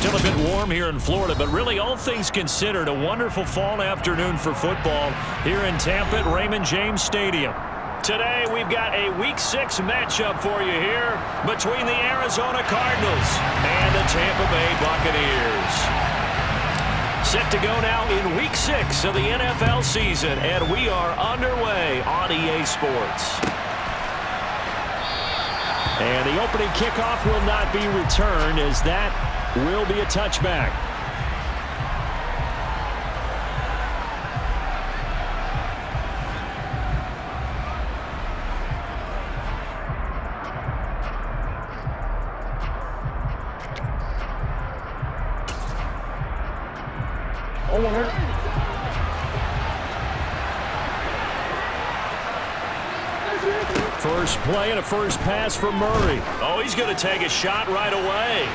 Still a bit warm here in Florida, but really all things considered, a wonderful fall afternoon for football here in Tampa at Raymond James Stadium. Today we've got a Week 6 matchup for you here between the Arizona Cardinals and the Tampa Bay Buccaneers. Set to go now in Week 6 of the NFL season, and we are underway on EA Sports. And the opening kickoff will not be returned, as that will be a touchback. First play and a first pass from Murray. Oh, he's going to take a shot right away.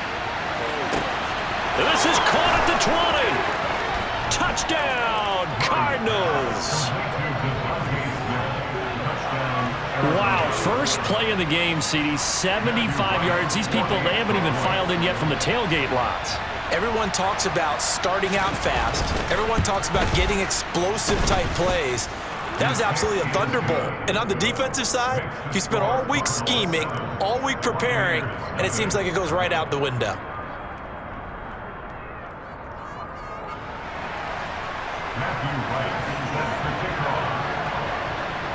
This is caught at the 20. Touchdown, Cardinals. Wow, first play in the game, CD, 75 yards. These people, they haven't even filed in yet from the tailgate lots. Everyone talks about starting out fast. Everyone talks about getting explosive-type plays. That was absolutely a thunderbolt. And on the defensive side, you spent all week scheming, all week preparing, and it seems like it goes right out the window.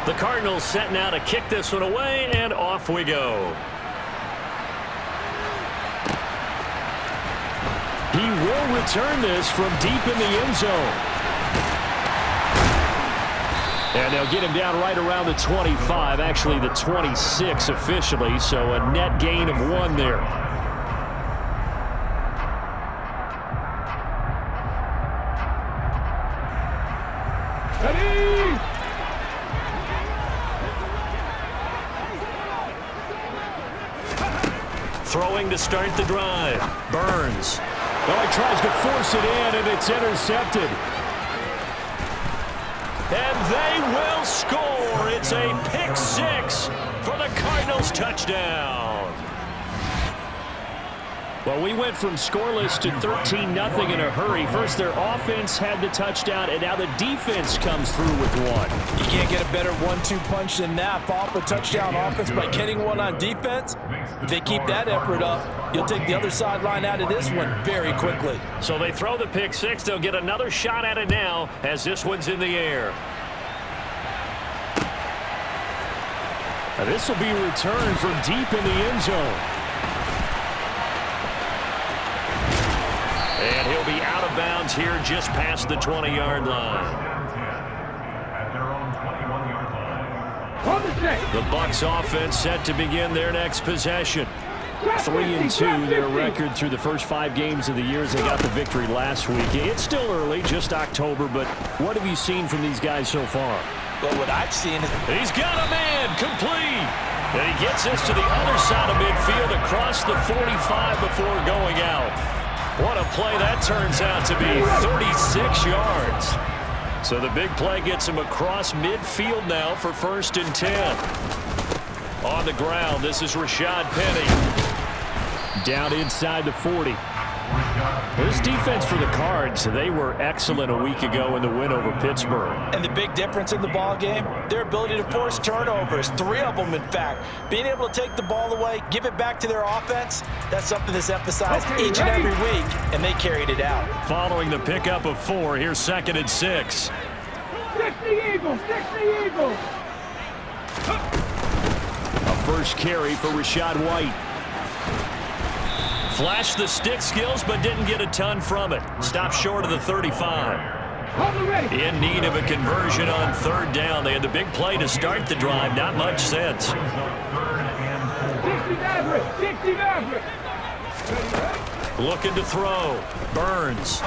The Cardinals setting out to kick this one away, and off we go. He will return this from deep in the end zone. And they'll get him down right around the 25, actually the 26 officially, so a net gain of 1 there. Ready! Throwing to start the drive. Burns. Oh, he tries to force it in, and it's intercepted. And they will score. It's a pick 6 for the Cardinals touchdown. Well, we went from scoreless to 13-0 in a hurry. First, their offense had the touchdown, and now the defense comes through with 1. You can't get a better 1-2 punch than that. Off a touchdown offense by getting 1 on defense. If they keep that effort up, you'll take the other sideline out of this one very quickly. So they throw the pick 6. They'll get another shot at it now as this one's in the air. Now this will be returned from deep in the end zone. And he'll be out of bounds here just past the 20-yard line. The Bucs offense set to begin their next possession. 3-2 their record through the first 5 games of the year as they got the victory last week. It's still early, just October, but what have you seen from these guys so far? Well, what I've seen is he's got a man complete. And he gets this to the other side of midfield across the 45 before going out. What a play that turns out to be, 36 yards. So the big play gets him across midfield now for 1st and 10. On the ground, this is Rashad Penny. Down inside the 40. This defense for the Cards, they were excellent a week ago in the win over Pittsburgh. And the big difference in the ball game, their ability to force turnovers, 3 of them in fact. Being able to take the ball away, give it back to their offense, that's something that's emphasized each and every week, and they carried it out. Following the pickup of 4, here's 2nd and 6. 60 Eagles, 60 Eagles. A first carry for Rashad White. Flashed the stick skills, but didn't get a ton from it. Stopped short of the 35. In need of a conversion on 3rd down. They had the big play to start the drive. Not much sense. 60 Maverick. Looking to throw. Burns.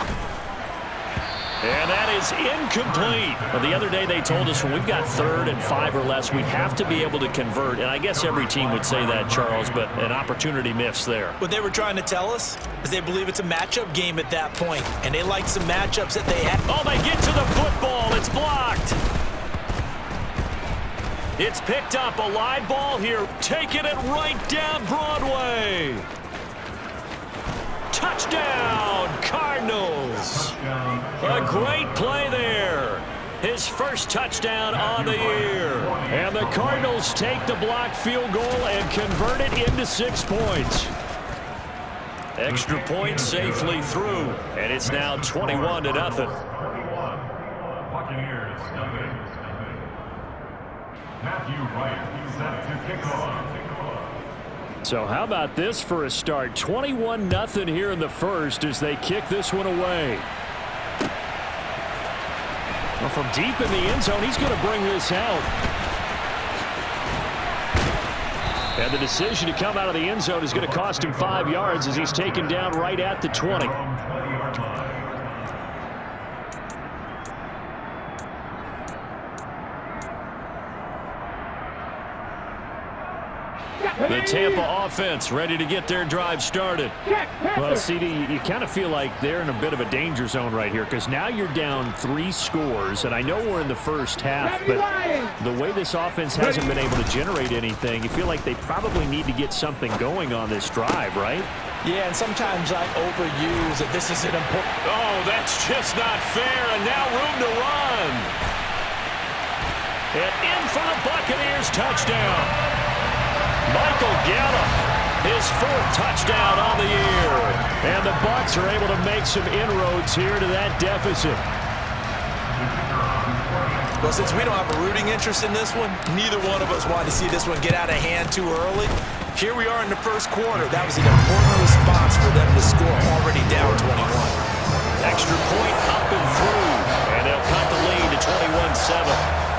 And that is incomplete. Well, the other day they told us when we've got 3rd and 5 or less, we have to be able to convert. And I guess every team would say that, Charles, but an opportunity missed there. What they were trying to tell us is they believe it's a matchup game at that point, and they like some matchups that they have. Oh, they get to the football. It's blocked. It's picked up. A live ball here. Taking it right down Broadway. Touchdown, Cardinals. A great play there. His first touchdown on the year. And the Cardinals take the blocked field goal and convert it into 6 points. Extra point safely through, and it's now 21-0. So how about this for a start? 21-0 here in the first as they kick this one away. Well, from deep in the end zone, he's going to bring this out. And the decision to come out of the end zone is going to cost him 5 yards as he's taken down right at the 20. The Tampa offense ready to get their drive started. Well, CD, you kind of feel like they're in a bit of a danger zone right here because now you're down 3 scores, and I know we're in the first half, but the way this offense hasn't been able to generate anything, you feel like they probably need to get something going on this drive, right? Yeah, and sometimes I overuse that this is an important... Oh, that's just not fair, and now room to run. And in for the Buccaneers touchdown. Michael Gallup, his 4th touchdown on the year. And the Bucs are able to make some inroads here to that deficit. Well, since we don't have a rooting interest in this one, neither one of us wanted to see this one get out of hand too early. Here we are in the first quarter. That was an important response for them to score, already down 21. Extra point up and through. And they'll cut the lead to 21-7.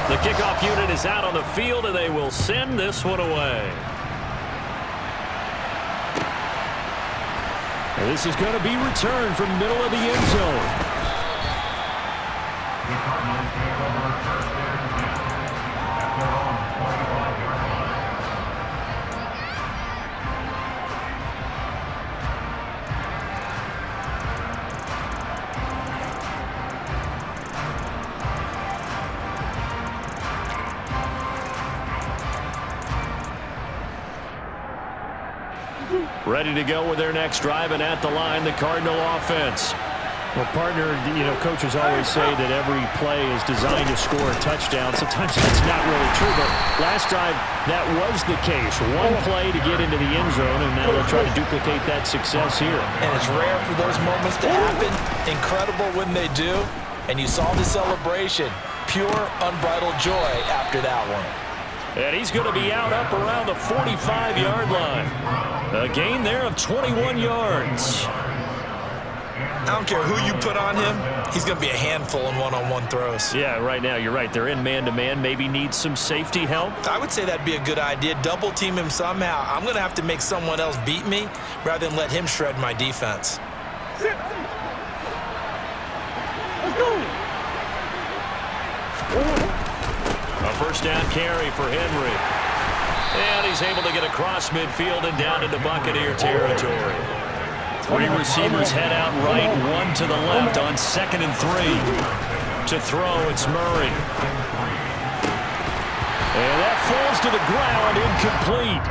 The kickoff unit is out on the field, and they will send this one away. And this is going to be returned from the middle of the end zone. Ready to go with their next drive, and at the line, the Cardinal offense. Well, partner, you know, coaches always say that every play is designed to score a touchdown. Sometimes that's not really true, but last drive, that was the case. One play to get into the end zone, and now they'll try to duplicate that success here. And it's rare for those moments to happen. Incredible when they do. And you saw the celebration. Pure, unbridled joy after that one. And he's going to be out up around the 45-yard line. A gain there of 21 yards. I don't care who you put on him. He's going to be a handful in one-on-one throws. Yeah, right now, you're right. They're in man-to-man. Maybe needs some safety help. I would say that'd be a good idea. Double team him somehow. I'm going to have to make someone else beat me rather than let him shred my defense. Let's go. A first down carry for Henry. And he's able to get across midfield and down into Buccaneer territory. 3 receivers head out right, 1 to the left on 2nd and 3. To throw, it's Murray. And that falls to the ground, incomplete.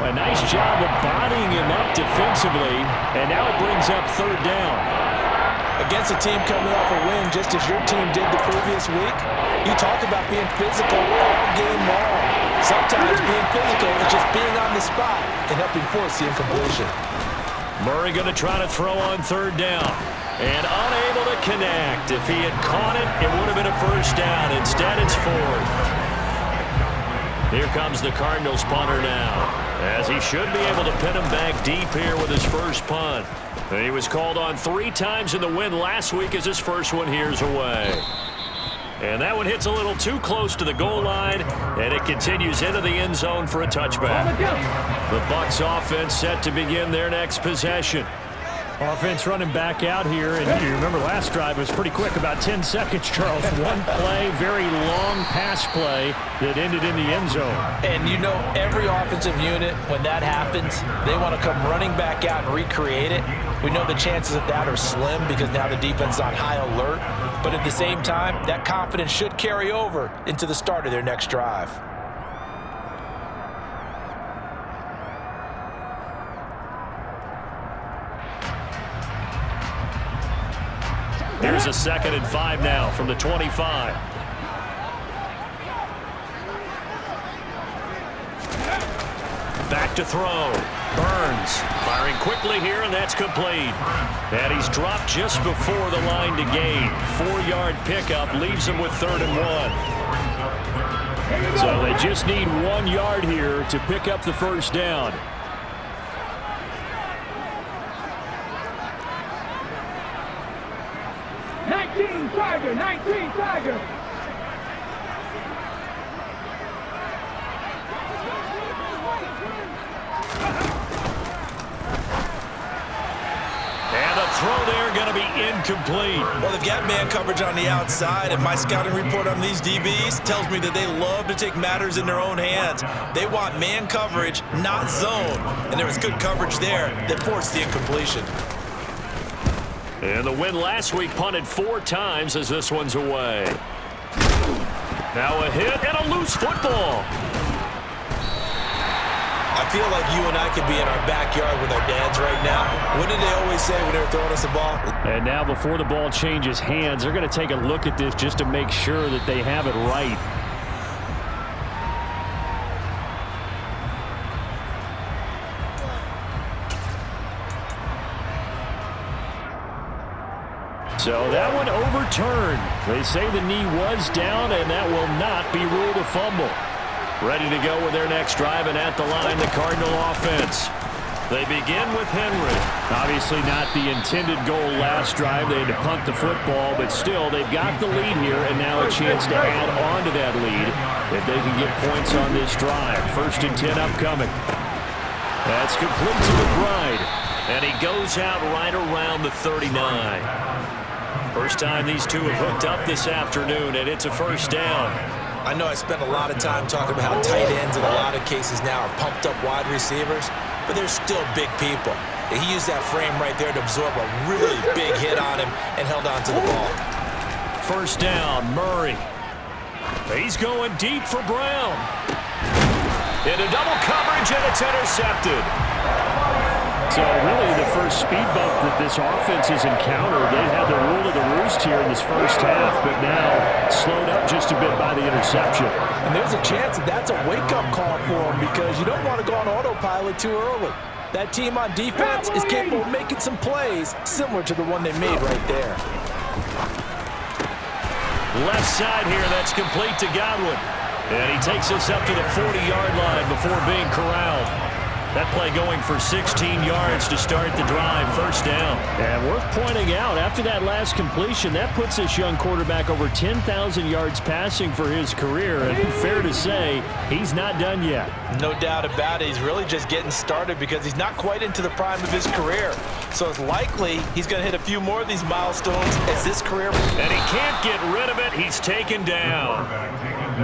A nice job of bodying him up defensively, and now it brings up 3rd down. Against a team coming off a win just as your team did the previous week, you talk about being physical all game long. Sometimes being physical is just being on the spot and helping force the incompletion. Murray going to try to throw on 3rd down. And unable to connect. If he had caught it, it would have been a first down. Instead, it's 4th. Here comes the Cardinals punter now, as he should be able to pin him back deep here with his first punt. And he was called on 3 times in the win last week as his first one here's away. And that one hits a little too close to the goal line, and it continues into the end zone for a touchback. The Bucs offense set to begin their next possession. Offense running back out here, and you remember last drive was pretty quick, about 10 seconds, Charles. One play, very long pass play that ended in the end zone. And you know every offensive unit, when that happens, they want to come running back out and recreate it. We know the chances of that are slim because now the defense is on high alert. But at the same time, that confidence should carry over into the start of their next drive. Here's a 2nd and 5 now from the 25. Back to throw. Burns firing quickly here, and that's complete. And he's dropped just before the line to gain. 4-yard pickup leaves him with 3rd and 1. So they just need 1 yard here to pick up the first down. Tiger, 19 Tiger. And the throw there going to be incomplete. Well, they've got man coverage on the outside, and my scouting report on these DBs tells me that they love to take matters in their own hands. They want man coverage, not zone. And there was good coverage there that forced the incompletion. And the win last week punted 4 times as this one's away. Now a hit and a loose football. I feel like you and I could be in our backyard with our dads right now. What did they always say when they were throwing us a ball? And now before the ball changes hands, they're going to take a look at this just to make sure that they have it right. So that one overturned. They say the knee was down, and that will not be ruled a fumble. Ready to go with their next drive, and at the line, the Cardinal offense. They begin with Henry. Obviously not the intended goal last drive. They had to punt the football, but still, they've got the lead here, and now a chance to add on to that lead if they can get points on this drive. 1st and 10 upcoming. That's complete to McBride, and he goes out right around the 39. First time these two have hooked up this afternoon, and it's a first down. I know I spent a lot of time talking about how tight ends in a lot of cases now are pumped up wide receivers, but they're still big people. He used that frame right there to absorb a really big hit on him and held on to the ball. First down, Murray. He's going deep for Brown. Into double coverage, and it's intercepted. So really the first speed bump that this offense has encountered. They've had the rule of the roost here in this first half, but now slowed up just a bit by the interception. And there's a chance that that's a wake-up call for them because you don't want to go on autopilot too early. That team on defense is capable of making some plays similar to the one they made right there. Left side here, that's complete to Godwin. And he takes us up to the 40-yard line before being corralled. That play going for 16 yards to start the drive. First down. And worth pointing out, after that last completion, that puts this young quarterback over 10,000 yards passing for his career. And fair to say, he's not done yet. No doubt about it. He's really just getting started because he's not quite into the prime of his career. So it's likely he's going to hit a few more of these milestones as this career. And he can't get rid of it. He's taken down.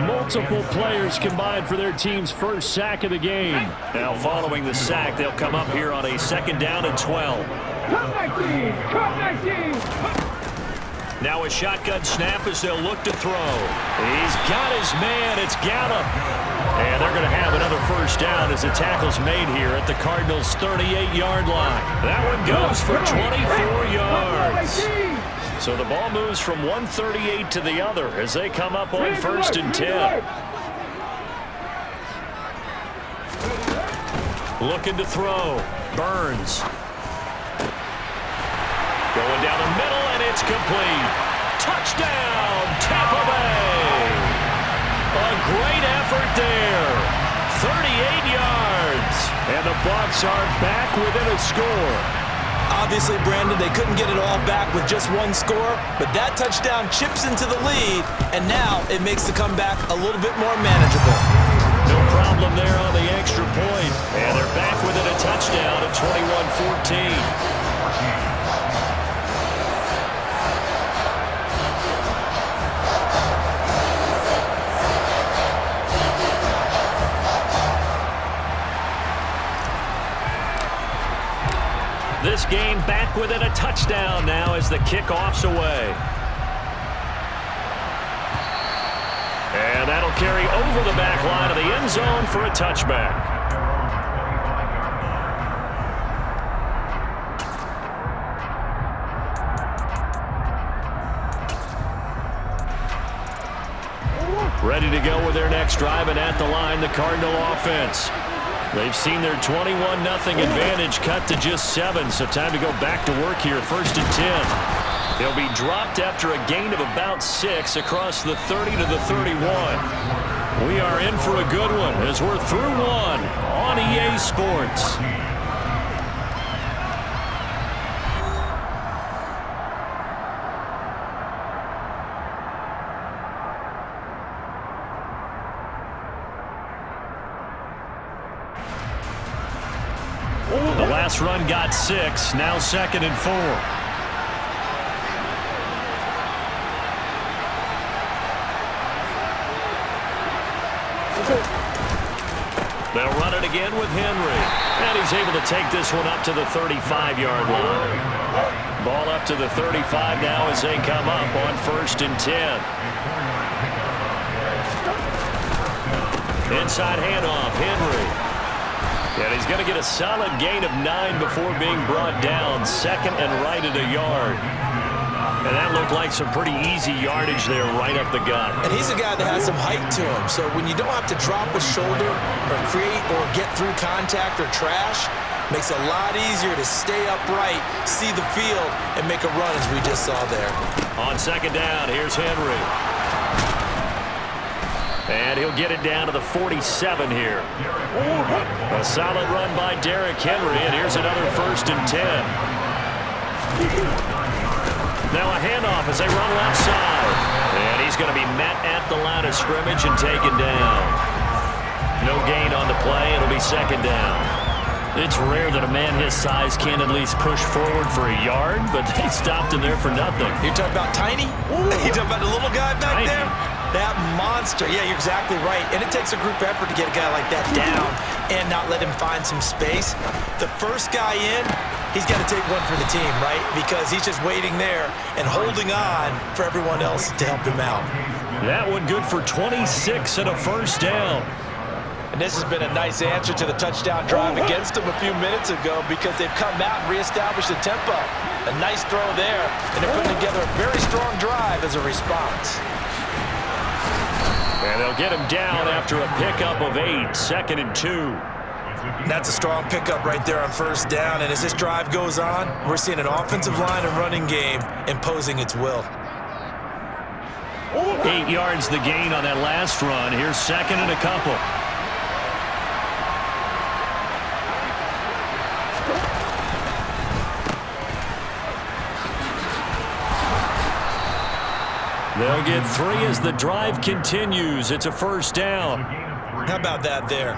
Multiple players combined for their team's first sack of the game. Now following the sack, they'll come up here on a 2nd down and 12. Now a shotgun snap as they'll look to throw. He's got his man. It's Gallup. And they're going to have another first down as the tackle's made here at the Cardinals' 38-yard line. That one goes for 24 yards. So the ball moves from 138 to the other as they come up on 1st and 10. Looking to throw. Burns. Going down the middle, and it's complete. Touchdown, Tampa Bay. A great effort there. 38 yards. And the Bucs are back within a score. Obviously, Brandon, they couldn't get it all back with just one score, but that touchdown chips into the lead, and now it makes the comeback a little bit more manageable. No problem there on the extra point, and they're back within a touchdown at 21-14. gain back within a touchdown now as the kickoff's away. And that'll carry over the back line of the end zone for a touchback. Ready to go with their next drive, and at the line, the Cardinal offense. They've seen their 21-0 advantage cut to just 7, so time to go back to work here, 1st and 10. They'll be dropped after a gain of about 6 across the 30 to the 31. We are in for a good one as we're through one on EA Sports. The last run got 6, now 2nd and 4. They'll run it again with Henry. And he's able to take this one up to the 35-yard line. Ball up to the 35 now as they come up on 1st and 10. Inside handoff, Henry. And he's going to get a solid gain of 9 before being brought down. 2nd and right at a yard. And that looked like some pretty easy yardage there right up the gut. And he's a guy that has some height to him. So when you don't have to drop a shoulder or create or get through contact or trash, makes it a lot easier to stay upright, see the field, and make a run as we just saw there. On 2nd down, here's Henry. And he'll get it down to the 47 here. A solid run by Derrick Henry, and here's another 1st and 10. Now a handoff as they run left side. And he's going to be met at the line of scrimmage and taken down. No gain on the play. It'll be 2nd down. It's rare that a man his size can at least push forward for a yard, but they stopped him there for nothing. You're talking about tiny? You're talking about the little guy back there? That monster. Yeah, you're exactly right. And it takes a group effort to get a guy like that down and not let him find some space. The first guy in, he's got to take one for the team, right? Because he's just waiting there and holding on for everyone else to help him out. That one good for 26 and a 1st down. And this has been a nice answer to the touchdown drive against them a few minutes ago because they've come out and reestablished the tempo. A nice throw there, and they're putting together a very strong drive as a response. And they'll get him down after a pickup of 8, 2nd and 2. And that's a strong pickup right there on 1st down. And as this drive goes on, we're seeing an offensive line and running game imposing its will. 8 yards the gain on that last run. Here's 2nd and a couple. They'll get 3 as the drive continues. It's a 1st down. How about that there?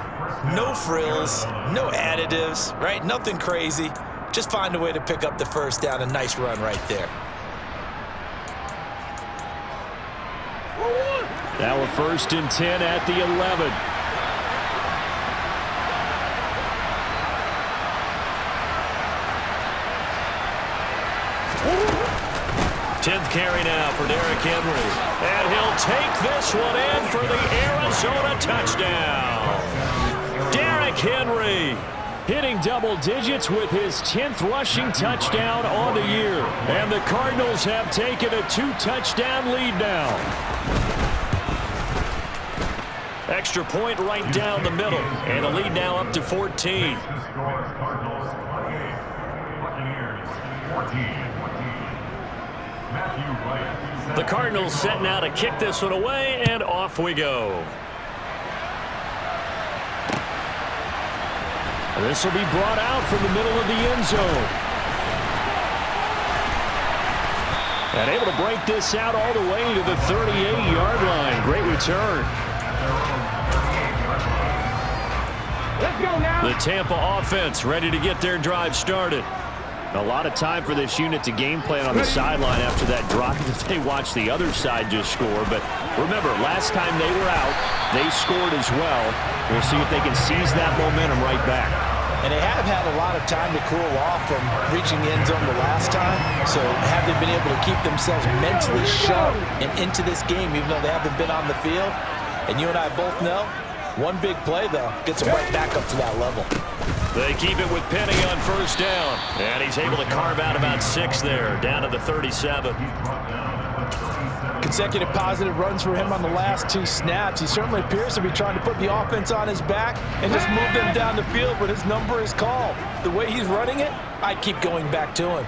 No frills, no additives, right? Nothing crazy. Just find a way to pick up the 1st down. A nice run right there. Now a 1st and 10 at the 11. 10th carry now for Derrick Henry. And he'll take this one in for the Arizona touchdown. Derrick Henry hitting double digits with his 10th rushing touchdown on the year. And the Cardinals have taken a 2-touchdown lead now. Extra point right down the middle. And the lead now up to 14. The Cardinals set now to kick this one away, and off we go. This will be brought out from the middle of the end zone. And able to break this out all the way to the 38-yard line. Great return. Let's go now. The Tampa offense ready to get their drive started. A lot of time for this unit to game plan on the sideline after that drive that they watched the other side just score. But remember, last time they were out, they scored as well. We'll see if they can seize that momentum right back. And they have had a lot of time to cool off from reaching the end zone the last time. So have they been able to keep themselves mentally sharp and into this game, even though they haven't been on the field? And you and I both know, one big play, though, gets them right back up to that level. They keep it with Penny on first down. And he's able to carve out about 6 there, down to the 37. Consecutive positive runs for him on the last 2 snaps. He certainly appears to be trying to put the offense on his back and just move them down the field, but his number is called. The way he's running it, I'd keep going back to him.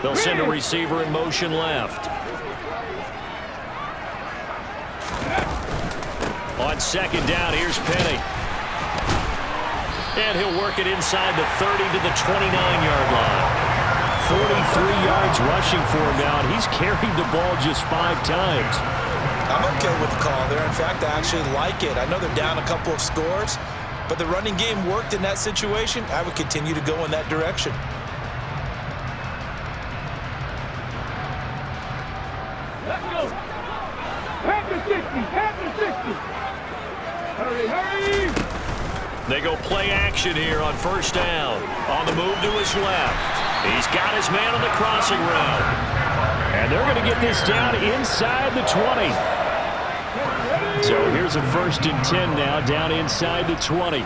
They'll send a receiver in motion left. On second down, here's Penny. And he'll work it inside the 30 to the 29-yard line. 43 yards rushing for him now, and he's carried the ball just 5 times. I'm okay with the call there. In fact, I actually like it. I know they're down a couple of scores, but the running game worked in that situation. I would continue to go in that direction. Let's go. Half the 60. Half the 60. Hurry, hurry. They go play action here on first down. On the move to his left. He's got his man on the crossing route. And they're going to get this down inside the 20. So here's a 1st and 10 now, down inside the 20.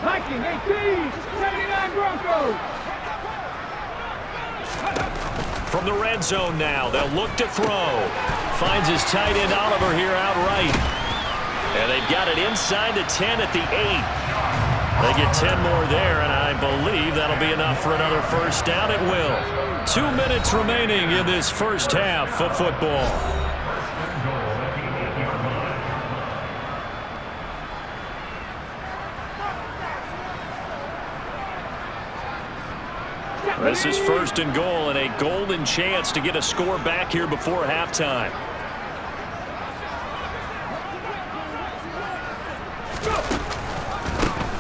1918, 79 Broncos. From the red zone now, they'll look to throw. Finds his tight end Oliver here outright. And they've got it inside the 10 at the 8. They get 10 more there, and I believe that'll be enough for another first down. It will. 2 minutes remaining in this first half of football. This is 1st and goal, and a golden chance to get a score back here before halftime.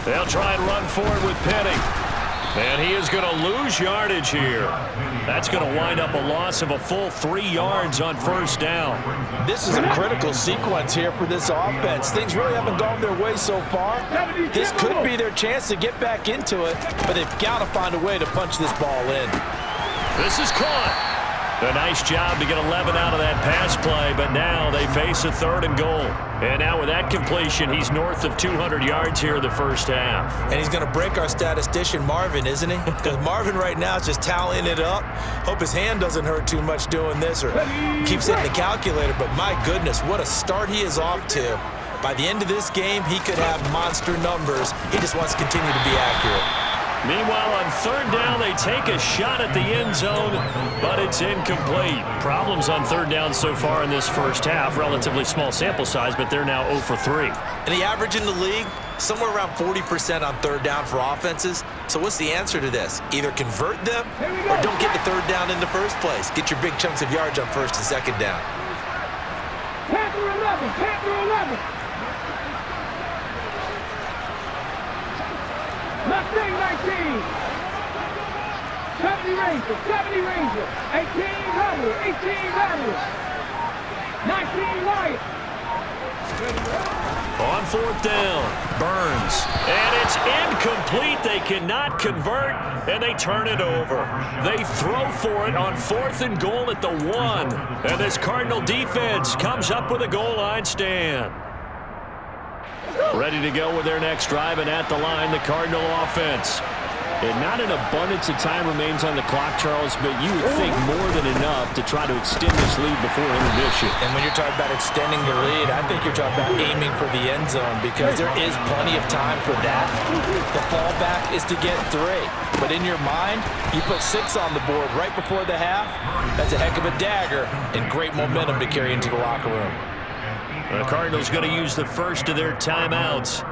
They'll try and run forward with Penny. And he is going to lose yardage here. That's going to wind up a loss of a full 3 yards on first down. This is a critical sequence here for this offense. Things really haven't gone their way so far. This could be their chance to get back into it, but they've got to find a way to punch this ball in. This is caught. A nice job to get 11 out of that pass play, but now they face a 3rd and goal. And now with that completion, he's north of 200 yards here in the first half. And he's going to break our statistician Marvin, isn't he? Because Marvin right now is just tallying it up. Hope his hand doesn't hurt too much doing this or keeps hitting the calculator. But my goodness, what a start he is off to. By the end of this game, he could have monster numbers. He just wants to continue to be accurate. Meanwhile, on 3rd down, they take a shot at the end zone, but it's incomplete. Problems on 3rd down so far in this first half. Relatively small sample size, but they're now 0 for 3. And the average in the league, somewhere around 40% on 3rd down for offenses. So what's the answer to this? Either convert them or don't get the 3rd down in the first place. Get your big chunks of yards on 1st and 2nd down. Panther 11, Panther 11. Mustang 19. 70 Ranger, 70 Ranger. 18 Rebel, 18 Rebel. 19 Lion. On 4th down, Burns. And it's incomplete. They cannot convert, and they turn it over. They throw for it on 4th and goal at the 1. And this Cardinal defense comes up with a goal line stand. Ready to go with their next drive, and at the line, the Cardinal offense. And not an abundance of time remains on the clock, Charles, but you would think more than enough to try to extend this lead before intermission. And when you're talking about extending the lead, I think you're talking about aiming for the end zone because there is plenty of time for that. The fallback is to get 3. But in your mind, you put 6 on the board right before the half. That's a heck of a dagger and great momentum to carry into the locker room. The Cardinals going to use the first of their timeouts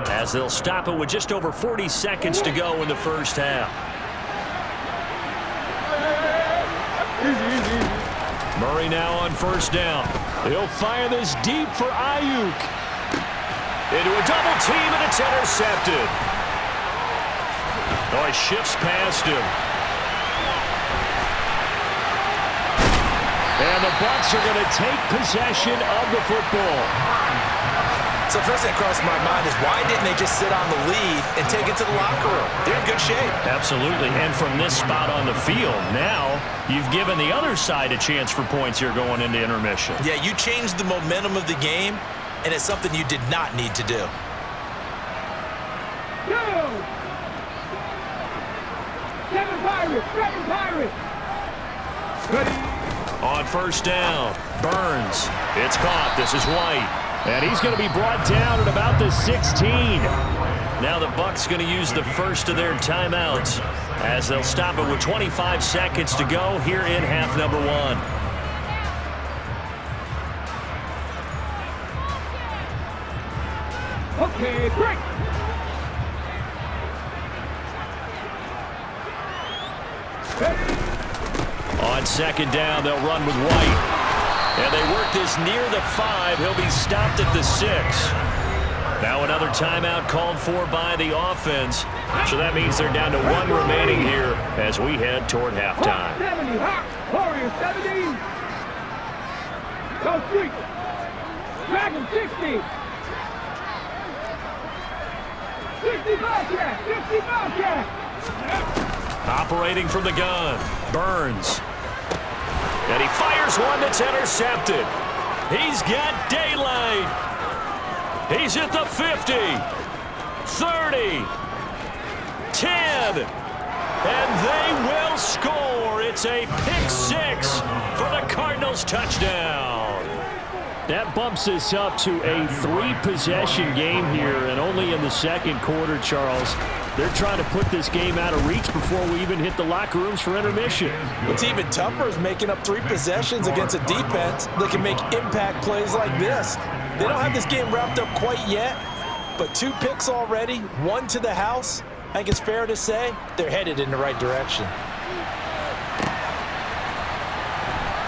as they'll stop it with just over 40 seconds to go in the first half. Murray now on first down. He'll fire this deep for Ayuk. Into a double team, and it's intercepted. Oh, he shifts past him. And the Bucs are going to take possession of the football. So first thing that crossed my mind is why didn't they just sit on the lead and take it to the locker room? They're in good shape. Absolutely, and from this spot on the field, now you've given the other side a chance for points here going into intermission. Yeah, you changed the momentum of the game, and it's something you did not need to do. Seven Pirates. Ready. On first down, Burns. It's caught. This is White. And he's going to be brought down at about the 16. Now the Bucs going to use the first of their timeouts as they'll stop it with 25 seconds to go here in half number one. Okay, break. On second down, they'll run with White. And they work this near the 5. He'll be stopped at the 6. Now another timeout called for by the offense. So that means they're down to 1 remaining here as we head toward halftime. 70, hot. Warriors 70. Go street. Dragon 60. 60 Bobcat. 60 Bobcat. Operating from the gun, Burns. And he fires one that's intercepted. He's got daylight. He's at the 50, 30, 10, and they will score. It's a pick 6 for the Cardinals touchdown. That bumps us up to a 3-possession game here, and only in the second quarter, Charles. They're trying to put this game out of reach before we even hit the locker rooms for intermission. What's even tougher is making up 3 possessions against a defense that can make impact plays like this. They don't have this game wrapped up quite yet, but 2 picks already, 1 to the house. I think it's fair to say they're headed in the right direction.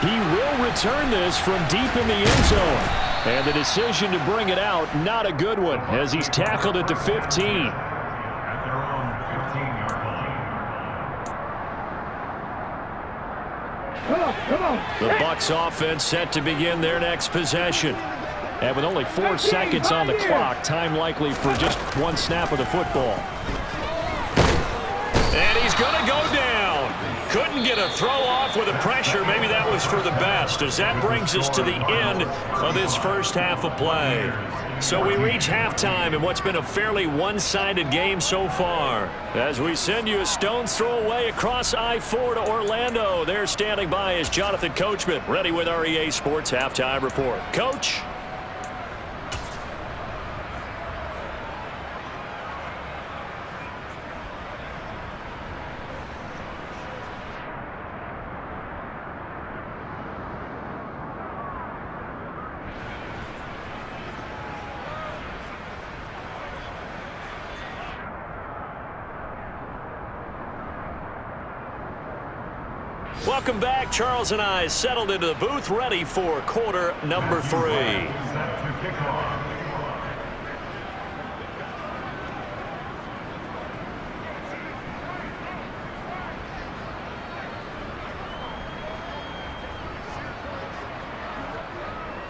He will return this from deep in the end zone. And the decision to bring it out, not a good one, as he's tackled at the 15. Come on. The Bucs offense set to begin their next possession. And with only 4 seconds on the clock, time likely for just 1 snap of the football. And he's going to go down. Couldn't get a throw off with the pressure. Maybe that was for the best, as that brings us to the end of this first half of play. So we reach halftime in what's been a fairly one-sided game so far. As we send you a stone's throw away across I-4 to Orlando. There standing by is Jonathan Coachman, ready with our EA Sports Halftime Report. Coach? Welcome back. Charles and I settled into the booth, ready for quarter number 3.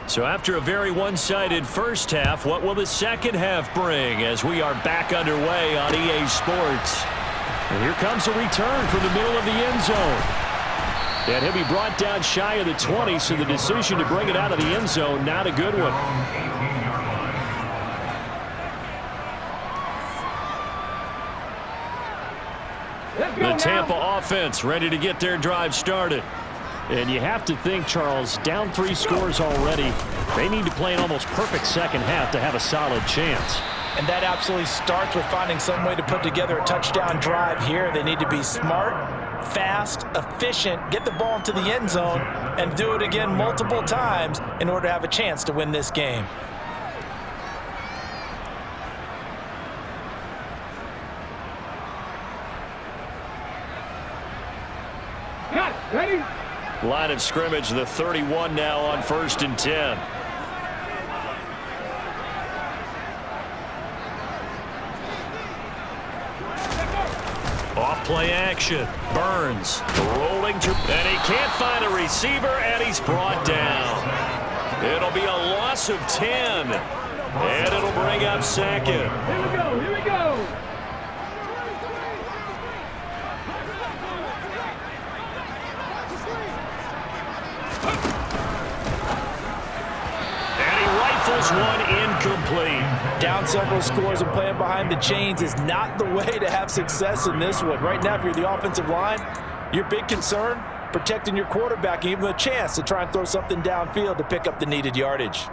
So after a very one-sided first half, what will the second half bring as we are back underway on EA Sports? And here comes a return from the middle of the end zone. And he'll be brought down shy of the 20, so the decision to bring it out of the end zone, not a good one. The Tampa offense ready to get their drive started. And you have to think, Charles, down 3 scores already. They need to play an almost perfect second half to have a solid chance. And that absolutely starts with finding some way to put together a touchdown drive here. They need to be smart, fast, efficient, get the ball into the end zone, and do it again multiple times in order to have a chance to win this game. Ready? Line of scrimmage, the 31 now on 1st and 10. Off play action. Burns rolling to, and he can't find a receiver, and he's brought down. It'll be a loss of 10. And it'll bring up second. Here we go, here we go. And he rifles one incomplete. Down several scores and playing behind the chains is not the way to have success in this one. Right now, if you're the offensive line, your big concern, protecting your quarterback and giving him a chance to try and throw something downfield to pick up the needed yardage.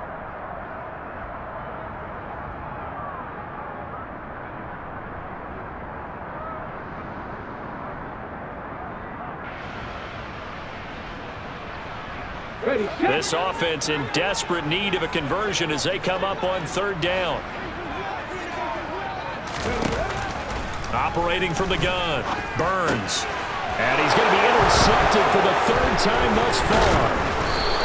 This offense in desperate need of a conversion as they come up on third down. Operating from the gun, Burns. And he's going to be intercepted for the third time thus far.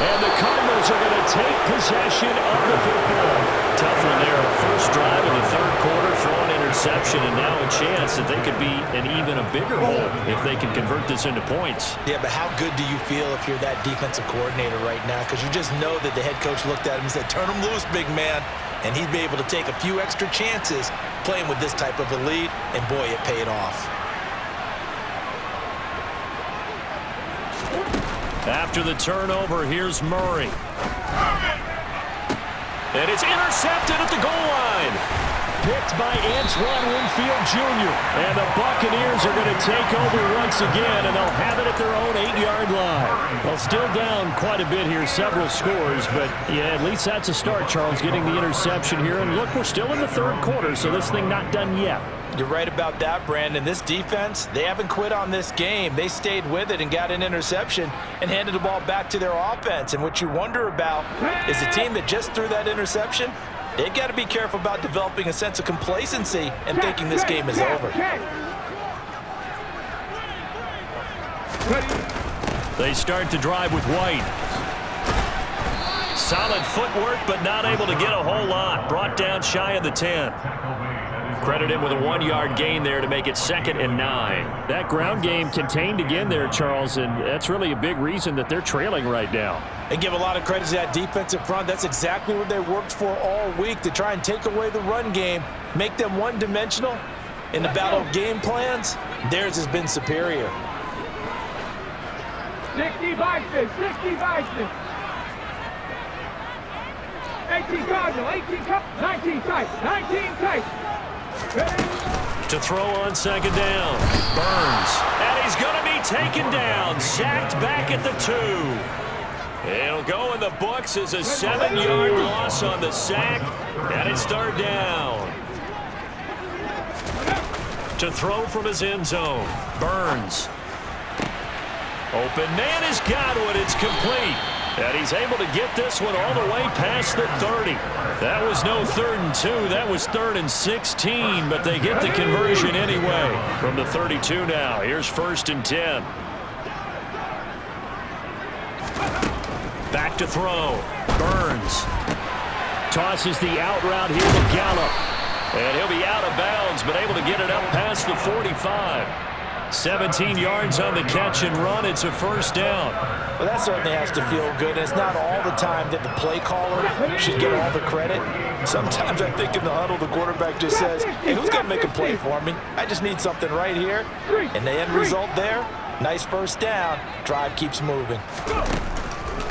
And the Cardinals are going to take possession of the football. Tough one there. First drive in the third quarter, throw an interception, and now a chance that they could be in even a bigger hole if they can convert this into points. Yeah, but how good do you feel if you're that defensive coordinator right now? Because you just know that the head coach looked at him and said, turn him loose, big man. And he'd be able to take a few extra chances playing with this type of a lead, and boy, it paid off. After the turnover, here's Murray. And it's intercepted at the goal line. Picked by Antoine Winfield Jr. And the Buccaneers are going to take over once again, and they'll have it at their own 8-yard line. Well, still down quite a bit here, several scores, but yeah, at least that's a start, Charles, getting the interception here. And look, we're still in the third quarter, so this thing not done yet. You're right about that, Brandon. This defense, they haven't quit on this game. They stayed with it and got an interception and handed the ball back to their offense. And what you wonder about is a team that just threw that interception, they've got to be careful about developing a sense of complacency and thinking this game is over. They start to drive with White. Solid footwork, but not able to get a whole lot. Brought down shy of the 10. Credit him with a 1-yard gain there to make it 2nd and 9. That ground game contained again there, Charles, and that's really a big reason that they're trailing right now. And give a lot of credit to that defensive front. That's exactly what they worked for all week, to try and take away the run game, make them one-dimensional. In the battle of game plans, theirs has been superior. 60 Bison, 60 Bison. 18 Cardinal, 18 Cup, 19 tight, 19 tight. To throw on second down, Burns. And he's going to be taken down, sacked back at the 2. It'll go in the books as a 7-yard loss on the sack, and it's third down. To throw from his end zone, Burns. Open man has got one. It's complete. And he's able to get this one all the way past the 30. That was no 3rd and 2. That was 3rd and 16, but they get the conversion anyway. From the 32 now, here's 1st and 10. Back to throw. Burns. Tosses the out route here to Gallup. And he'll be out of bounds, but able to get it up past the 45. 17 yards on the catch and run. It's a first down. Well, that certainly has to feel good. It's not all the time that the play caller should get all the credit. Sometimes I think in the huddle, the quarterback just says, hey, who's going to make a play for me? I just need something right here. And the end result there, nice first down. Drive keeps moving.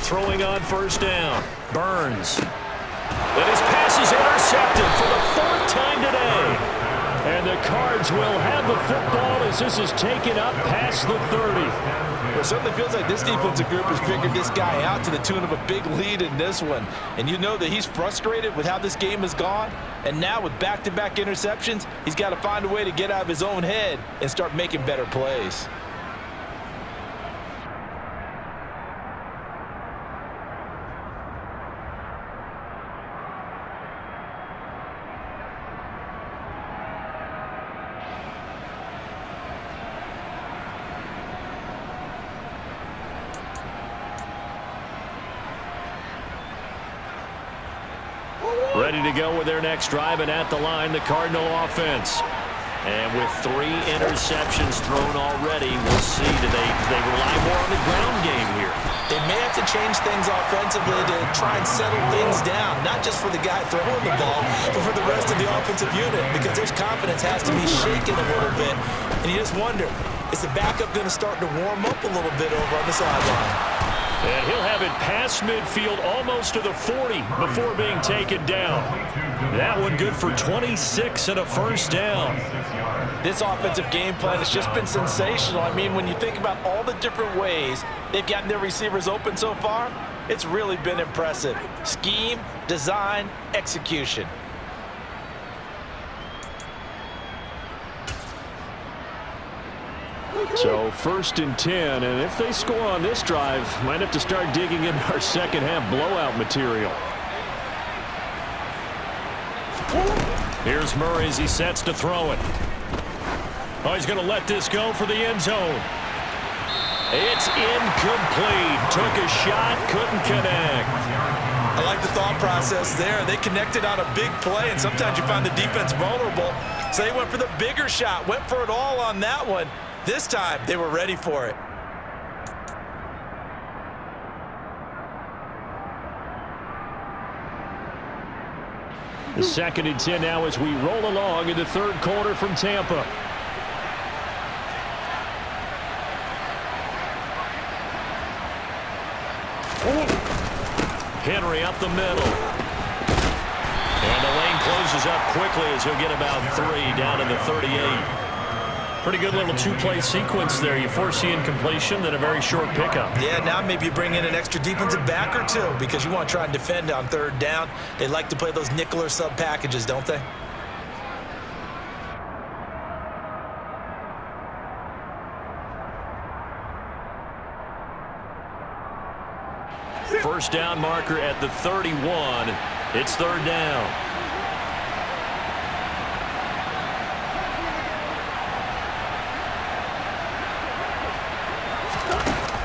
Throwing on first down, Burns. And his pass is intercepted for the 4th time today. And the Cards will have the football as this is taken up past the 30. It certainly feels like this defensive group has figured this guy out to the tune of a big lead in this one. And you know that he's frustrated with how this game has gone. And now with back-to-back interceptions, he's got to find a way to get out of his own head and start making better plays. Ready to go with their next drive, and at the line, the Cardinal offense. And with 3 interceptions thrown already, we'll see. Do they rely more on the ground game here? They may have to change things offensively to try and settle things down, not just for the guy throwing the ball, but for the rest of the offensive unit, because their confidence has to be shaken a little bit. And you just wonder, is the backup going to start to warm up a little bit over on the sideline? And he'll have it past midfield almost to the 40 before being taken down. That one good for 26 and a first down. This offensive game plan has just been sensational. I mean, when you think about all the different ways they've gotten their receivers open so far, it's really been impressive. Scheme, design, execution. So 1st and 10, and if they score on this drive, might have to start digging in our second half blowout material. Here's Murray as he sets to throw it. Oh, he's going to let this go for the end zone. It's incomplete. Took a shot, couldn't connect. I like the thought process there. They connected on a big play, and sometimes you find the defense vulnerable. So they went for the bigger shot, went for it all on that one. This time, they were ready for it. The 2nd and 10 now as we roll along in the 3rd quarter from Tampa. Henry up the middle. And the lane closes up quickly as he'll get about 3 down to the 38. Pretty good little 2-play sequence there. You foresee incompletion, then a very short pickup. Yeah, now maybe you bring in an extra defensive back or 2 because you want to try and defend on 3rd down. They like to play those nickel or sub packages, don't they? First down marker at the 31. It's 3rd down.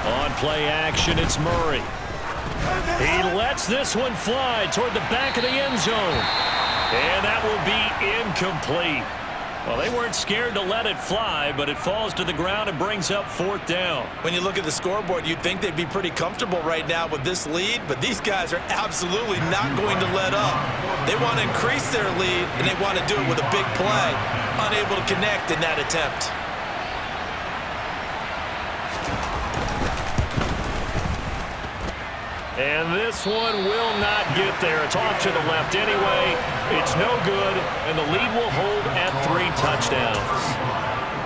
On play action, it's Murray. He lets this one fly toward the back of the end zone. And that will be incomplete. Well, they weren't scared to let it fly, but it falls to the ground and brings up 4th down. When you look at the scoreboard, you'd think they'd be pretty comfortable right now with this lead, but these guys are absolutely not going to let up. They want to increase their lead, and they want to do it with a big play. Unable to connect in that attempt. And this one will not get there. It's off to the left anyway. It's no good, and the lead will hold at 3 touchdowns.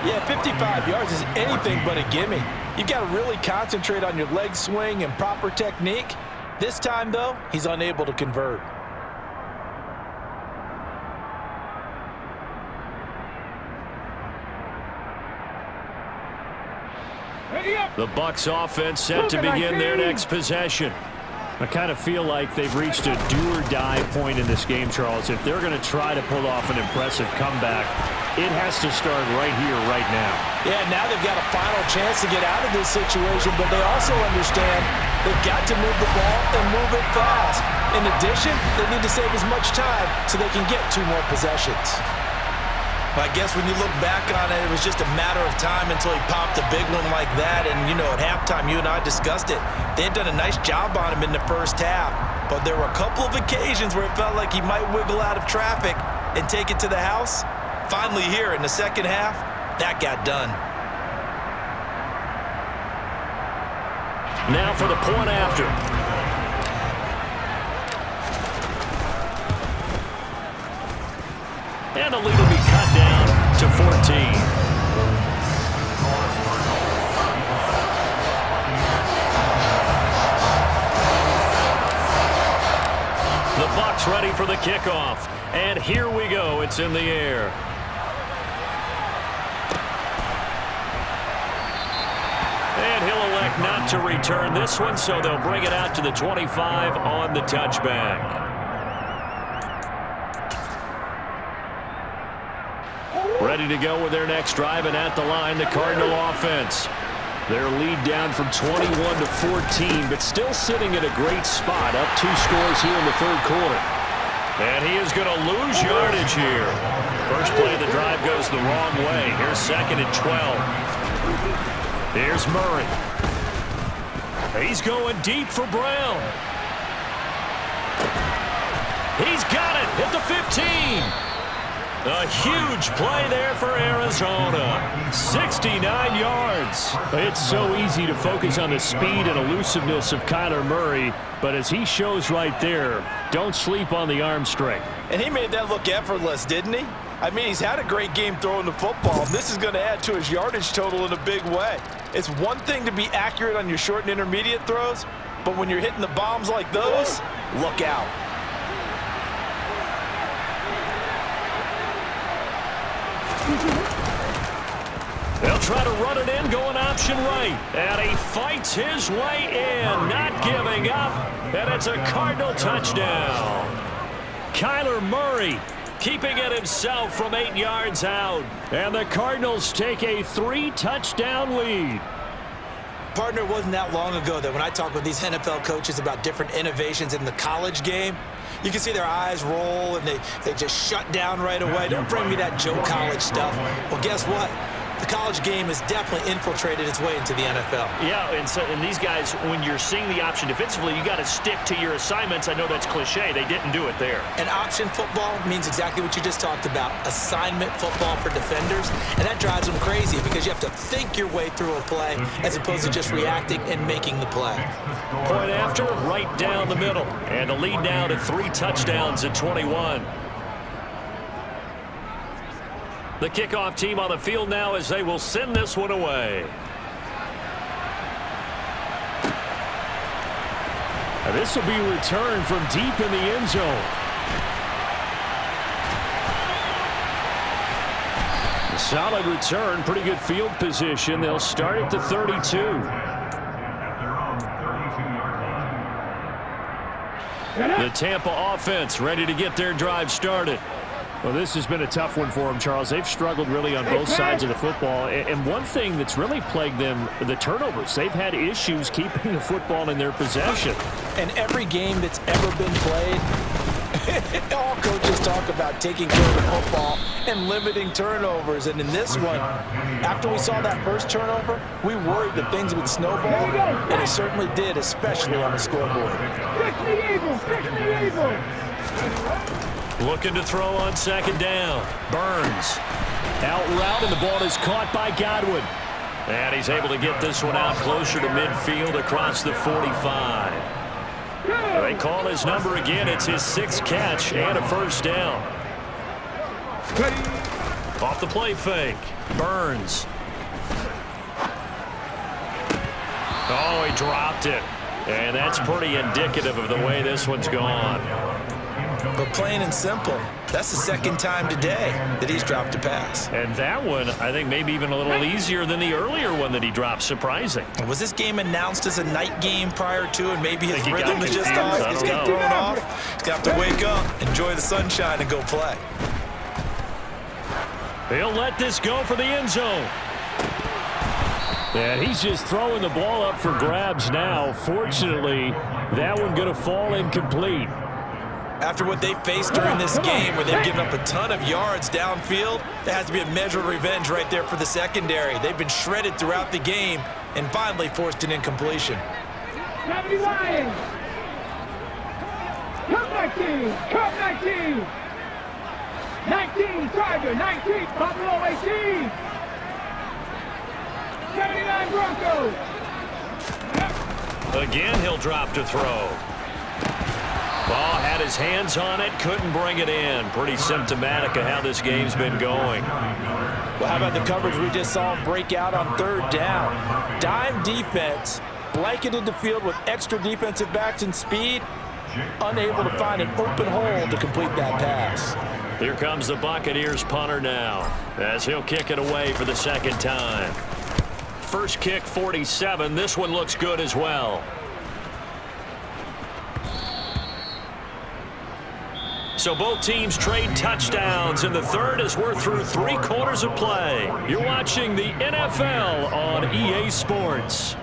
Yeah, 55 yards is anything but a gimme. You've got to really concentrate on your leg swing and proper technique. This time, though, he's unable to convert. The Bucs offense set to begin their next possession. I kind of feel like they've reached a do-or-die point in this game, Charles. If they're going to try to pull off an impressive comeback, it has to start right here, right now. Yeah, now they've got a final chance to get out of this situation, but they also understand they've got to move the ball and move it fast. In addition, they need to save as much time so they can get 2 more possessions. I guess when you look back on it, it was just a matter of time until he popped a big one like that. And, you know, at halftime, you and I discussed it. They had done a nice job on him in the first half. But there were a couple of occasions where it felt like he might wiggle out of traffic and take it to the house. Finally here in the second half, that got done. Now for the point after. And the lead will be cut down to 14. The Bucs ready for the kickoff. And here we go. It's in the air. And he'll elect not to return this one, so they'll bring it out to the 25 on the touchback. Ready to go with their next drive, and at the line, the Cardinal offense. Their lead down from 21 to 14, but still sitting at a great spot, up 2 scores here in the 3rd quarter. And he is going to lose yardage here. First play of the drive goes the wrong way. Here's 2nd and 12. Here's Murray. He's going deep for Brown. He's got it at the 15. A huge play there for Arizona. 69 yards. It's so easy to focus on the speed and elusiveness of Kyler Murray, but as he shows right there, don't sleep on the arm strength. And he made that look effortless, didn't he? I mean, he's had a great game throwing the football. This is going to add to his yardage total in a big way. It's one thing to be accurate on your short and intermediate throws, but when you're hitting the bombs like those, look out. They'll try to run it in, going option right. And he fights his way in, not giving up. And it's a Cardinal touchdown. Kyler Murray keeping it himself from 8 yards out. And the Cardinals take a 3-touchdown lead. Partner, it wasn't that long ago that when I talk with these NFL coaches about different innovations in the college game, you can see their eyes roll and they just shut down right away. Don't bring me that Joe College stuff. Well, guess what? The college game has definitely infiltrated its way into the NFL. Yeah, and these guys, when you're seeing the option defensively, you got to stick to your assignments. I know that's cliche. They didn't do it there. And option football means exactly what you just talked about, assignment football for defenders. And that drives them crazy because you have to think your way through a play as opposed to just reacting and making the play. Point after, right down the middle. And the lead now to 3 touchdowns at 21. The kickoff team on the field now as they will send this one away. And this will be returned from deep in the end zone. Solid return, pretty good field position. They'll start at the 32. The Tampa offense ready to get their drive started. Well, this has been a tough one for them, Charles. They've struggled really on both sides of the football. And one thing that's really plagued them, the turnovers. They've had issues keeping the football in their possession. And every game that's ever been played, all coaches talk about taking care of the football and limiting turnovers. And in this one, after we saw that first turnover, we worried that things would snowball, and it certainly did, especially on the scoreboard. Fix the Eagles! Fix the Eagles! Looking to throw on 2nd down. Burns. Out route, and the ball is caught by Godwin. And he's able to get this one out closer to midfield across the 45. They call his number again. It's his 6th catch and a 1st down. Off the play fake. Burns. Oh, he dropped it. And that's pretty indicative of the way this one's gone. But plain and simple, that's the 2nd time today that he's dropped a pass. And that one, I think, maybe even a little easier than the earlier one that he dropped. Surprising. Was this game announced as a night game prior to, and maybe his rhythm is just confused. off? I He's don't got know. thrown off. He's got to wake up, enjoy the sunshine, and go play. He'll let this go for the end zone. And he's just throwing the ball up for grabs now. Fortunately, that one going to fall incomplete. After what they faced during this game where they've given up a ton of yards downfield, there has to be a measure of revenge right there for the secondary. They've been shredded throughout the game and finally forced an incompletion. 70 Lions! Come 19! Come 19! 19 Charger! 19 Buffalo 18! 79 Broncos! Again, he'll drop to throw. Ball had his hands on it, couldn't bring it in. Pretty symptomatic of how this game's been going. Well, how about the coverage we just saw him break out on 3rd down? Dime defense, blanketed the field with extra defensive backs and speed, unable to find an open hole to complete that pass. Here comes the Buccaneers punter now, as he'll kick it away for the 2nd time. First kick, 47. This one looks good as well. So both teams trade touchdowns in the 3rd as we're through 3 quarters of play. You're watching the NFL on EA Sports.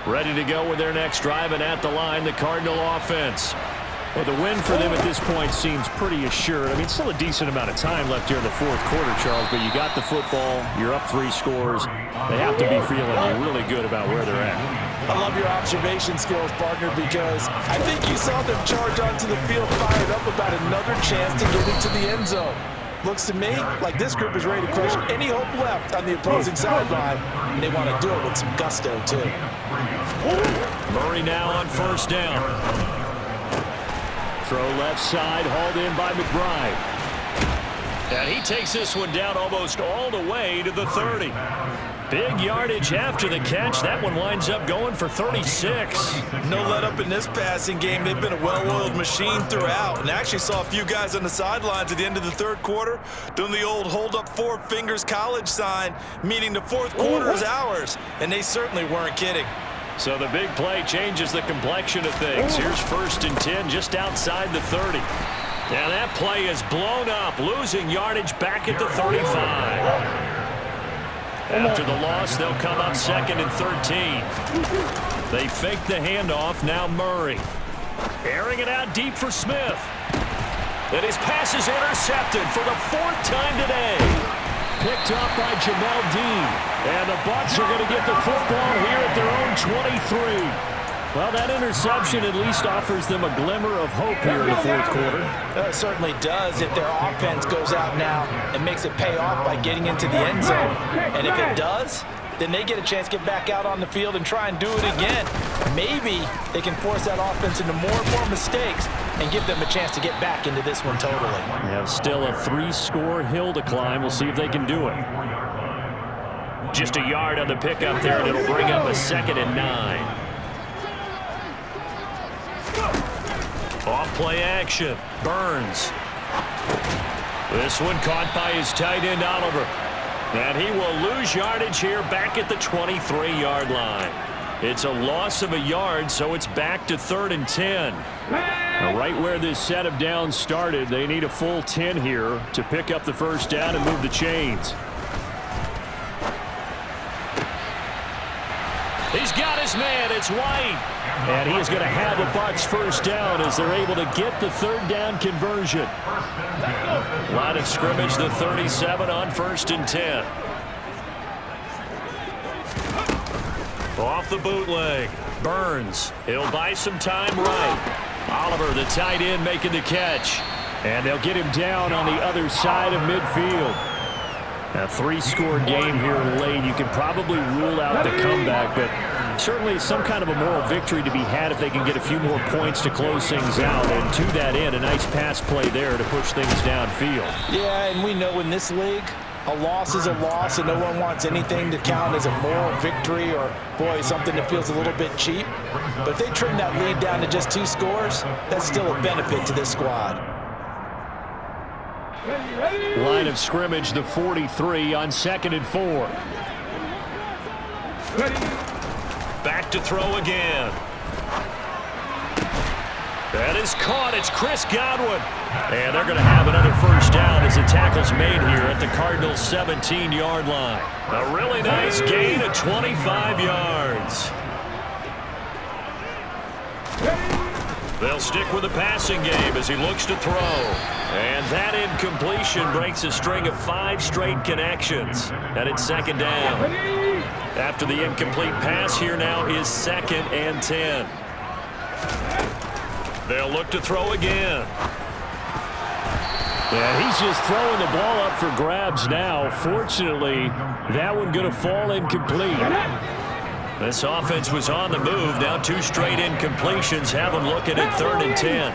Ready to go with their next drive, and at the line, the Cardinal offense. Well, the win for them at this point seems pretty assured. I mean, still a decent amount of time left here in the fourth quarter, Charles, but you got the football, you're up 3 scores. They have to be feeling really good about where they're at. I love your observation skills, partner, because I think you saw them charge onto the field fired up about another chance to get into the end zone. Looks to me like this group is ready to crush any hope left on the opposing sideline, and they want to do it with some gusto, too. Murray now on first down. Throw left side, hauled in by McBride. And he takes this one down almost all the way to the 30. Big yardage after the catch. That one winds up going for 36. No let up in this passing game. They've been a well-oiled machine throughout, and actually saw a few guys on the sidelines at the end of the third quarter doing the old hold up 4 fingers college sign, meaning the fourth quarter is ours, and they certainly weren't kidding. So the big play changes the complexion of things. Here's 1st and 10 just outside the 30. And that play is blown up, losing yardage back at the 35. After the loss, they'll come up 2nd and 13. They fake the handoff. Now Murray. Airing it out deep for Smith. And his pass is intercepted for the 4th time today. Picked up by Jamel Dean. And the Bucs are going to get the football here at their own 23. Well, that interception at least offers them a glimmer of hope here in the fourth quarter. It certainly does if their offense goes out now and makes it pay off by getting into the end zone. And if it does, then they get a chance to get back out on the field and try and do it again. Maybe they can force that offense into more and more mistakes and give them a chance to get back into this one totally. They have still a 3-score hill to climb. We'll see if they can do it. Just a yard on the pickup there, and it'll bring up a 2nd and 9. Off play action. Burns. This one caught by his tight end, Oliver. And he will lose yardage here back at the 23-yard line. It's a loss of a yard, so it's back to 3rd and 10. Now, right where this set of downs started, they need a full 10 here to pick up the first down and move the chains. He's got his man. It's White. And he is going to have a Bucs first down as they're able to get the 3rd down conversion. Line of scrimmage, the 37 on 1st and 10. Off the bootleg. Burns. He'll buy some time right. Oliver, the tight end, making the catch. And they'll get him down on the other side of midfield. A 3-score game here late. You can probably rule out the comeback, but certainly some kind of a moral victory to be had if they can get a few more points to close things out. And to that end, a nice pass play there to push things downfield. Yeah, and we know in this league, a loss is a loss, and no one wants anything to count as a moral victory or, boy, something that feels a little bit cheap. But if they trim that lead down to just 2 scores, that's still a benefit to this squad. Line of scrimmage, the 43 on 2nd and 4. Back to throw again. That is caught. It's Chris Godwin. And they're going to have another first down as the tackle's made here at the Cardinals' 17-yard line. A really nice gain of 25 yards. They'll stick with the passing game as he looks to throw. And that incompletion breaks a string of 5 straight connections. And it's 2nd down. After the incomplete pass, here now is 2nd and 10. They'll look to throw again. And he's just throwing the ball up for grabs now. Fortunately, that one going to fall incomplete. This offense was on the move. Now 2 straight incompletions have them looking at 3rd and 10.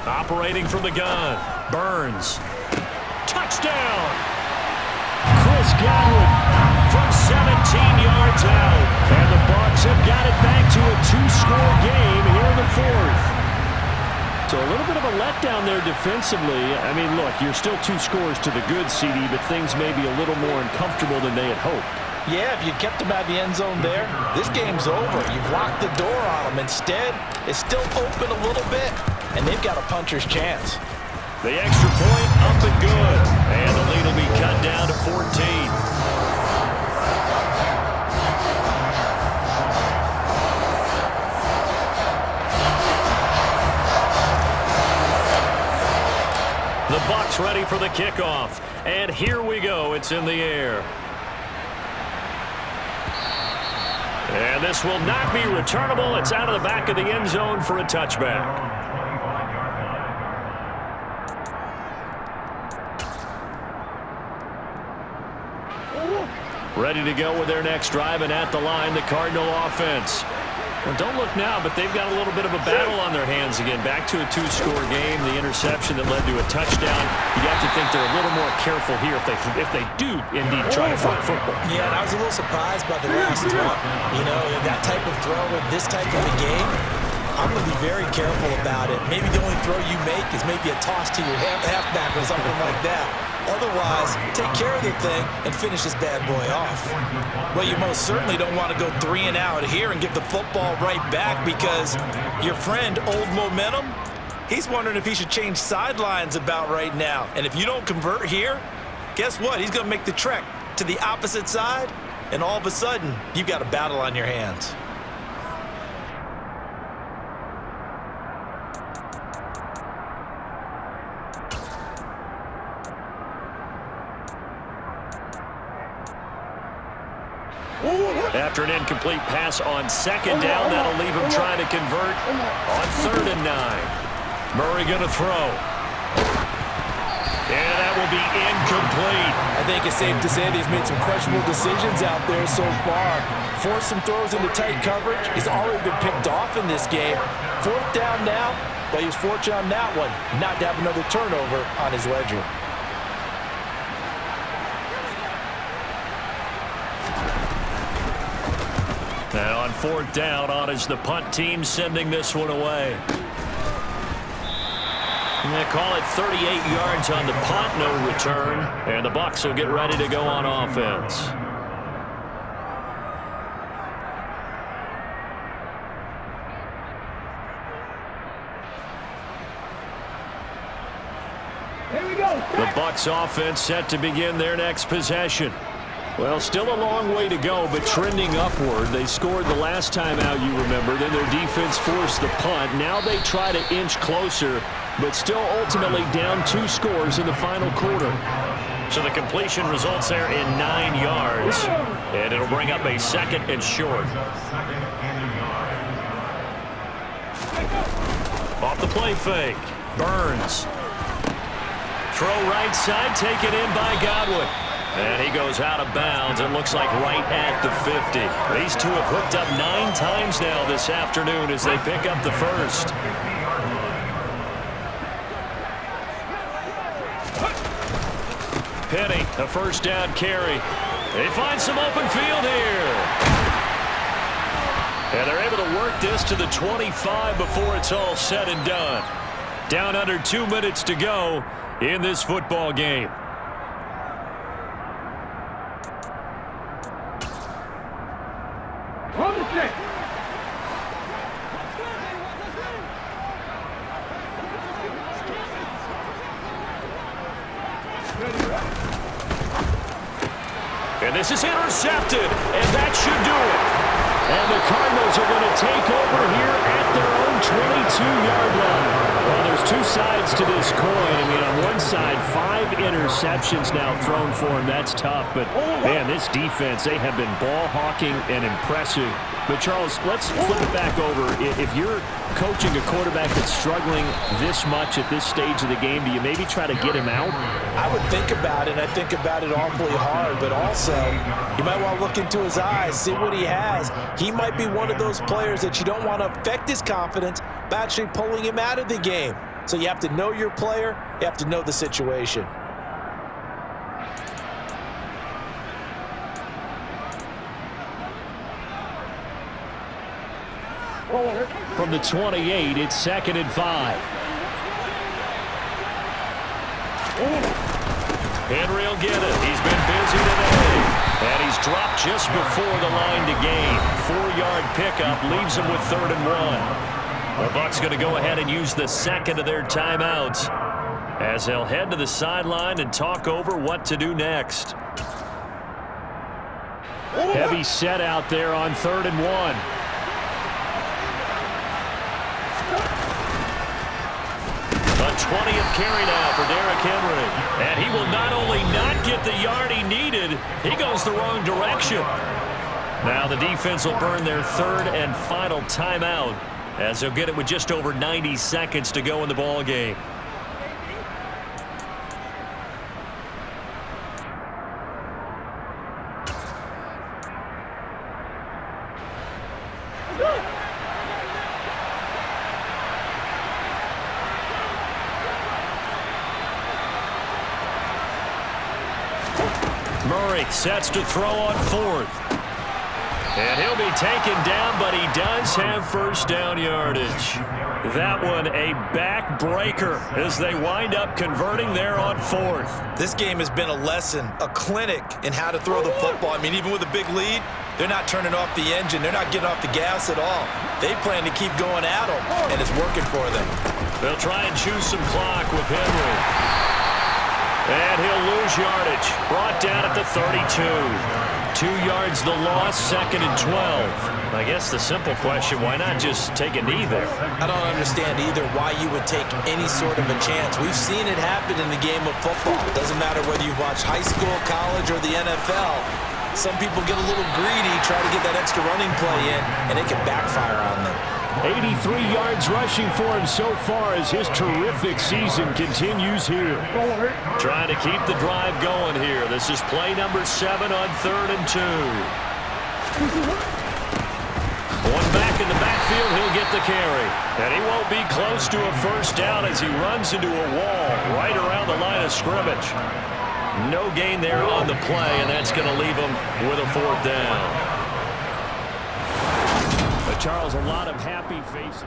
Operating from the gun. Burns. Touchdown! Chris Godwin from 17 yards out. And the Bucs have got it back to a 2-score game here in the 4th. So a little bit of a letdown there defensively. I mean, look, you're still 2 scores to the good, CD, but things may be a little more uncomfortable than they had hoped. Yeah, if you kept them out of the end zone there, this game's over. You've locked the door on them. Instead, it's still open a little bit, and they've got a puncher's chance. The extra point up and good. And the lead will be cut down to 14. gets ready for the kickoff. And here we go. It's in the air. And this will not be returnable. It's out of the back of the end zone for a touchback. Ready to go with their next drive, and at the line, the Cardinal offense. Well, don't look now, but they've got a little bit of a battle on their hands again. Back to a two-score game, the interception that led to a touchdown. You have to think they're a little more careful here if they do indeed try to throw football. Yeah, and I was a little surprised by the last throw. You know, that type of throw in this type of a game, I'm going to be very careful about it. Maybe the only throw you make is maybe a toss to your halfback or something like that. Otherwise, take care of the thing and finish this bad boy off. Well, you most certainly don't want to go 3 and out here and give the football right back, because your friend, Old Momentum, he's wondering if he should change sidelines about right now. And if you don't convert here, guess what? He's going to make the trek to the opposite side, and all of a sudden, you've got a battle on your hands. After an incomplete pass on second down, that'll leave him trying to convert on 3rd and 9. Murray going to throw. And that will be incomplete. I think it's safe to say that he's made some questionable decisions out there so far. Forced some throws into tight coverage. He's already been picked off in this game. 4th down now, but he's fortunate on that one not to have another turnover on his ledger. And on 4th down, on is the punt team sending this one away. And they call it 38 yards on the punt, no return. And the Bucs will get ready to go on offense. Here we go. The Bucs offense set to begin their next possession. Well, still a long way to go, but trending upward. They scored the last time out, you remember. Then their defense forced the punt. Now they try to inch closer, but still ultimately down 2 scores in the final quarter. So the completion results there in 9 yards, and it'll bring up a 2nd and short. Off the play fake. Burns. Throw right side, taken in by Godwin. And he goes out of bounds. It looks like right at the 50. These two have hooked up 9 times now this afternoon as they pick up the first. Penny, a 1st down carry. They find some open field here. And they're able to work this to the 25 before it's all said and done. Down under 2 minutes to go in this football game. On the 6. And this is intercepted, and that should do it. And the Cardinals are going to take over here at their own 22-yard line. Well, there's 2 sides to this coin. I mean, on one side, 5 interceptions now thrown for him. That's tough. But, man, this defense, they have been ball hawking and impressive. But, Charles, let's flip it back over. If you're coaching a quarterback that's struggling this much at this stage of the game, do you maybe try to get him out? I would think about it. I think about it awfully hard, but also you might want to look into his eyes, see what he has. He might be one of those players that you don't want to affect his confidence by actually pulling him out of the game. So you have to know your player. You have to know the situation. From the 28, it's 2nd and 5. Henry will get it. He's been busy today. And he's dropped just before the line to gain. 4-yard pickup leaves him with 3rd and 1. The Bucs going to go ahead and use the 2nd of their timeouts as they'll head to the sideline and talk over what to do next. Heavy set out there on 3rd and 1. 20th carry now for Derrick Henry. And he will not only not get the yard he needed, he goes the wrong direction. Now the defense will burn their third and final timeout as they'll get it with just over 90 seconds to go in the ball game. Murray sets to throw on fourth. And he'll be taken down, but he does have first down yardage. That one a backbreaker as they wind up converting there on fourth. This game has been a lesson, a clinic in how to throw the football. I mean, even with a big lead, they're not turning off the engine. They're not getting off the gas at all. They plan to keep going at them, and it's working for them. They'll try and choose some clock with Henry. And he'll lose yardage. Brought down at the 32. 2 yards the loss, second and 12. I guess the simple question, why not just take a knee there? I don't understand either why you would take any sort of a chance. We've seen it happen in the game of football. It doesn't matter whether you watch high school, college, or the NFL. Some people get a little greedy, try to get that extra running play in, and it can backfire on them. 83 yards rushing for him so far as his terrific season continues here. Trying to keep the drive going here. This is play number 7 on 3rd and 2. One back in the backfield, he'll get the carry. And he won't be close to a first down as he runs into a wall right around the line of scrimmage. No gain there on the play, and that's going to leave him with a 4th down. Charles, a lot of happy faces.